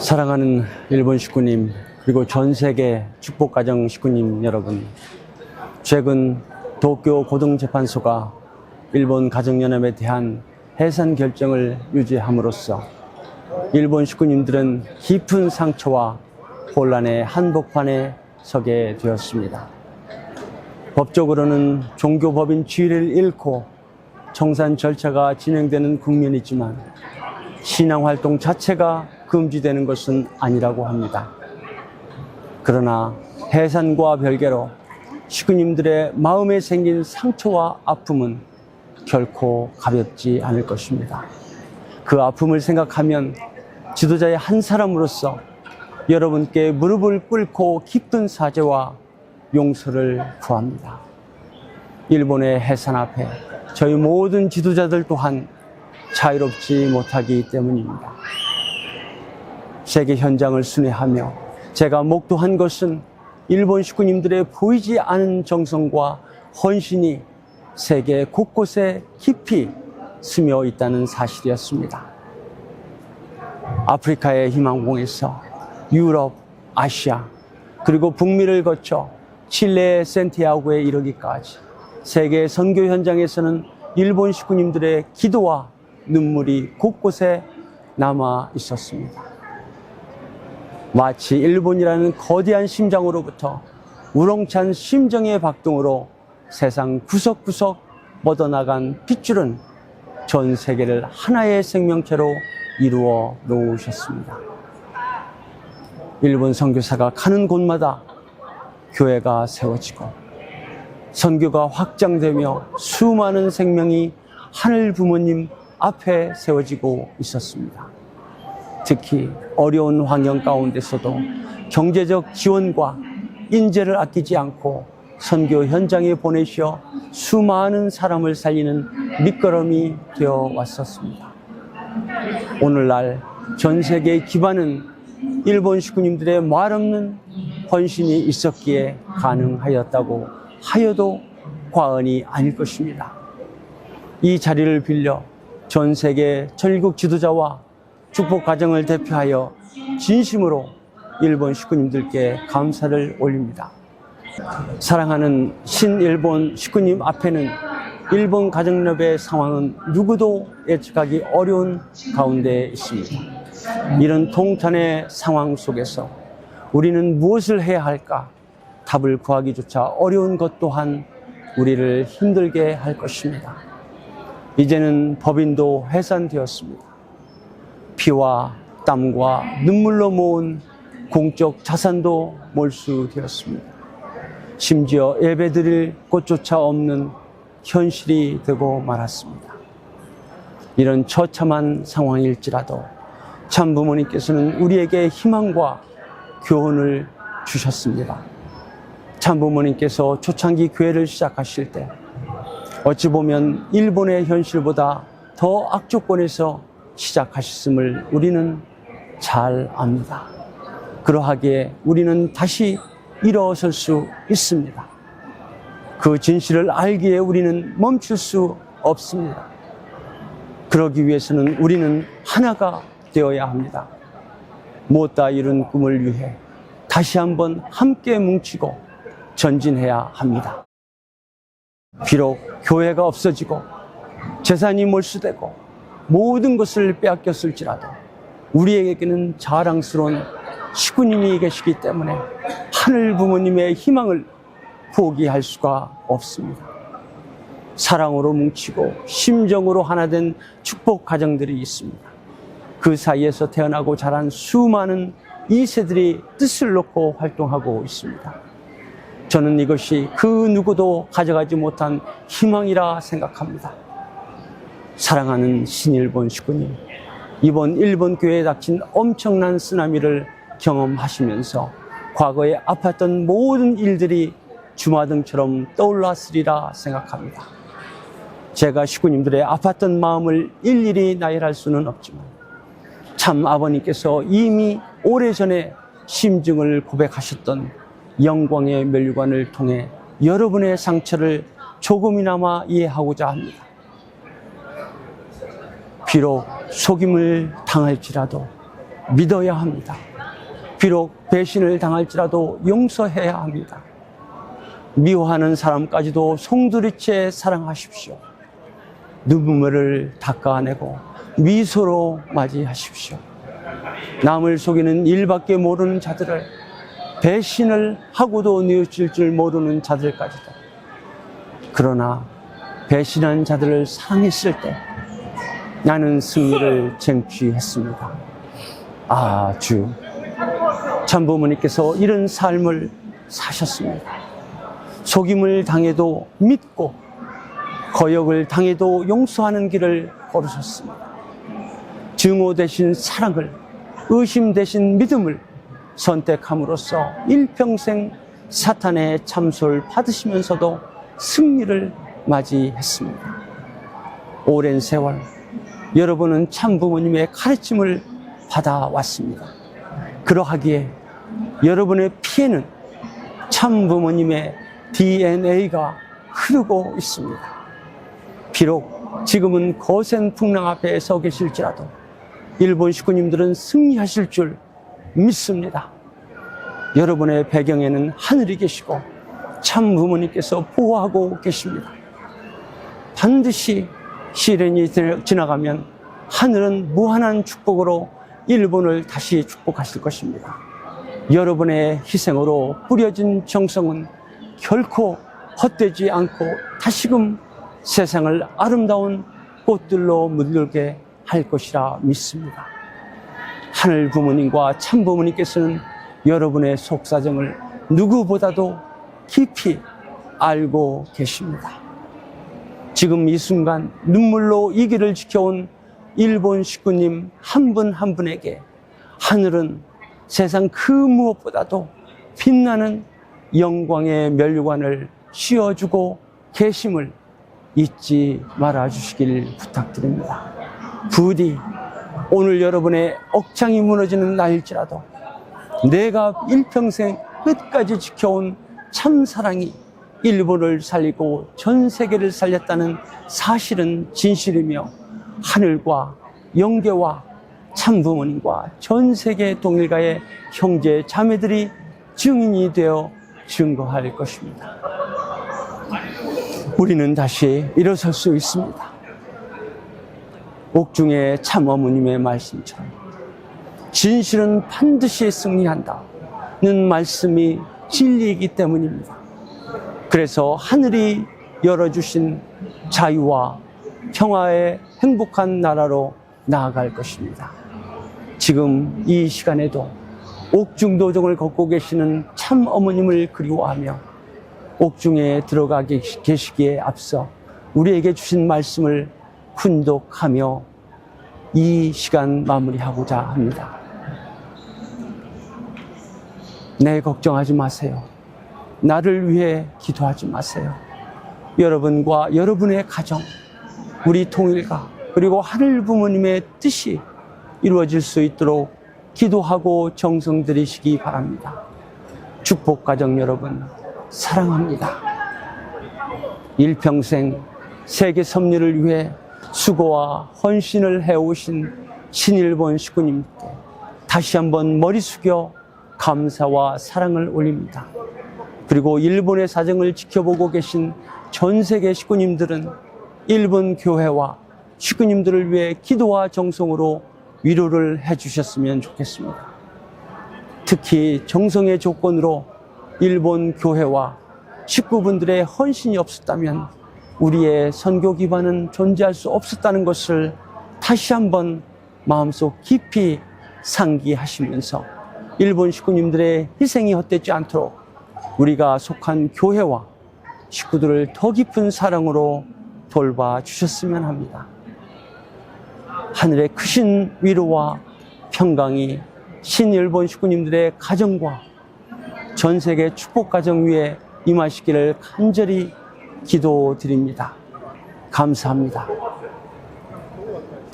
사랑하는 일본 식구님, 그리고 전 세계 축복가정 식구님 여러분, 최근 도쿄 고등재판소가 일본 가정연합에 대한 해산 결정을 유지함으로써 일본 식구님들은 깊은 상처와 혼란의 한복판에 서게 되었습니다. 법적으로는 종교법인 지위를 잃고 청산 절차가 진행되는 국면이지만 신앙활동 자체가 금지되는 것은 아니라고 합니다. 그러나 해산과 별개로 식구님들의 마음에 생긴 상처와 아픔은 결코 가볍지 않을 것입니다. 그 아픔을 생각하면 지도자의 한 사람으로서 여러분께 무릎을 꿇고 깊은 사죄와 용서를 구합니다. 일본의 해산 앞에 저희 모든 지도자들 또한 자유롭지 못하기 때문입니다. 세계 현장을 순회하며 제가 목도한 것은 일본 식구님들의 보이지 않은 정성과 헌신이 세계 곳곳에 깊이 스며 있다는 사실이었습니다. 아프리카의 희망봉에서 유럽, 아시아, 그리고 북미를 거쳐 칠레의 산티아고에 이르기까지 세계 선교 현장에서는 일본 식구님들의 기도와 눈물이 곳곳에 남아 있었습니다. 마치 일본이라는 거대한 심장으로부터 우렁찬 심정의 박동으로 세상 구석구석 뻗어나간 핏줄은 전 세계를 하나의 생명체로 이루어 놓으셨습니다. 일본 선교사가 가는 곳마다 교회가 세워지고 선교가 확장되며 수많은 생명이 하늘 부모님 앞에 세워지고 있었습니다. 특히 어려운 환경 가운데서도 경제적 지원과 인재를 아끼지 않고 선교 현장에 보내셔 수많은 사람을 살리는 밑거름이 되어 왔었습니다. 오늘날 전 세계의 기반은 일본 식구님들의 말없는 헌신이 있었기에 가능하였다고 하여도 과언이 아닐 것입니다. 이 자리를 빌려 전 세계 전국 지도자와 축복 가정을 대표하여 진심으로 일본 식구님들께 감사를 올립니다. 사랑하는 신일본 식구님 앞에는 일본 가정연합의 상황은 누구도 예측하기 어려운 가운데 있습니다. 이런 통탄의 상황 속에서 우리는 무엇을 해야 할까? 답을 구하기조차 어려운 것 또한 우리를 힘들게 할 것입니다. 이제는 법인도 해산되었습니다. 피와 땀과 눈물로 모은 공적 자산도 몰수되었습니다. 심지어 예배드릴 곳조차 없는 현실이 되고 말았습니다. 이런 처참한 상황일지라도 참 부모님께서는 우리에게 희망과 교훈을 주셨습니다. 참 부모님께서 초창기 교회를 시작하실 때 어찌 보면 일본의 현실보다 더 악조건에서 시작하셨음을 우리는 잘 압니다. 그러하기에 우리는 다시 일어설 수 있습니다. 그 진실을 알기에 우리는 멈출 수 없습니다. 그러기 위해서는 우리는 하나가 되어야 합니다. 못다 이룬 꿈을 위해 다시 한번 함께 뭉치고 전진해야 합니다. 비록 교회가 없어지고 재산이 몰수되고 모든 것을 빼앗겼을지라도 우리에게는 자랑스러운 식구님이 계시기 때문에 하늘 부모님의 희망을 포기할 수가 없습니다. 사랑으로 뭉치고 심정으로 하나 된 축복 가정들이 있습니다. 그 사이에서 태어나고 자란 수많은 2세들이 뜻을 놓고 활동하고 있습니다. 저는 이것이 그 누구도 가져가지 못한 희망이라 생각합니다. 사랑하는 신일본 식구님, 이번 일본 교회에 닥친 엄청난 쓰나미를 경험하시면서 과거에 아팠던 모든 일들이 주마등처럼 떠올랐으리라 생각합니다. 제가 식구님들의 아팠던 마음을 일일이 나열할 수는 없지만 참 아버님께서 이미 오래전에 심증을 고백하셨던 영광의 멸류관을 통해 여러분의 상처를 조금이나마 이해하고자 합니다. 비록 속임을 당할지라도 믿어야 합니다. 비록 배신을 당할지라도 용서해야 합니다. 미워하는 사람까지도 송두리째 사랑하십시오. 눈물을 닦아내고 미소로 맞이하십시오. 남을 속이는 일밖에 모르는 자들을, 배신을 하고도 뉘우칠 줄 모르는 자들까지도, 그러나 배신한 자들을 사랑했을 때 나는 승리를 쟁취했습니다. 아, 주, 참부모님께서 이런 삶을 사셨습니다. 속임을 당해도 믿고 거역을 당해도 용서하는 길을 걸으셨습니다. 증오 대신 사랑을, 의심 대신 믿음을 선택함으로써 일평생 사탄의 참소를 받으시면서도 승리를 맞이했습니다. 오랜 세월 여러분은 참부모님의 가르침을 받아왔습니다. 그러하기에 여러분의 피에는 참부모님의 DNA가 흐르고 있습니다. 비록 지금은 거센 풍랑 앞에 서 계실지라도 일본 식구님들은 승리하실 줄 믿습니다. 여러분의 배경에는 하늘이 계시고 참부모님께서 보호하고 계십니다. 반드시 시련이 지나가면 하늘은 무한한 축복으로 일본을 다시 축복하실 것입니다. 여러분의 희생으로 뿌려진 정성은 결코 헛되지 않고 다시금 세상을 아름다운 꽃들로 물들게 할 것이라 믿습니다. 하늘 부모님과 참 부모님께서는 여러분의 속사정을 누구보다도 깊이 알고 계십니다. 지금 이 순간 눈물로 이 길을 지켜온 일본 식구님 한 분 한 분에게 하늘은 세상 그 무엇보다도 빛나는 영광의 면류관을 씌워주고 계심을 잊지 말아주시길 부탁드립니다. 부디 오늘 여러분의 억장이 무너지는 날일지라도 내가 일평생 끝까지 지켜온 참사랑이 일본을 살리고 전 세계를 살렸다는 사실은 진실이며 하늘과 영계와 참부모님과 전 세계 동일가의 형제 자매들이 증인이 되어 증거할 것입니다. 우리는 다시 일어설 수 있습니다. 옥중의 참어머님의 말씀처럼 진실은 반드시 승리한다는 말씀이 진리이기 때문입니다. 그래서 하늘이 열어주신 자유와 평화의 행복한 나라로 나아갈 것입니다. 지금 이 시간에도 옥중도정을 걷고 계시는 참 어머님을 그리워하며 옥중에 들어가 계시기에 앞서 우리에게 주신 말씀을 훈독하며 이 시간 마무리하고자 합니다. 내 걱정하지 마세요. 나를 위해 기도하지 마세요. 여러분과 여러분의 가정, 우리 통일가, 그리고 하늘 부모님의 뜻이 이루어질 수 있도록 기도하고 정성 들이시기 바랍니다. 축복 가정 여러분, 사랑합니다. 일평생 세계 섭리를 위해 수고와 헌신을 해오신 신일본 식구님께 다시 한번 머리 숙여 감사와 사랑을 올립니다. 그리고 일본의 사정을 지켜보고 계신 전 세계 식구님들은 일본 교회와 식구님들을 위해 기도와 정성으로 위로를 해주셨으면 좋겠습니다. 특히 정성의 조건으로 일본 교회와 식구분들의 헌신이 없었다면 우리의 선교 기반은 존재할 수 없었다는 것을 다시 한번 마음속 깊이 상기하시면서 일본 식구님들의 희생이 헛되지 않도록 우리가 속한 교회와 식구들을 더 깊은 사랑으로 돌봐주셨으면 합니다. 하늘의 크신 위로와 평강이 신일본 식구님들의 가정과 전 세계 축복 가정 위에 임하시기를 간절히 기도드립니다. 감사합니다.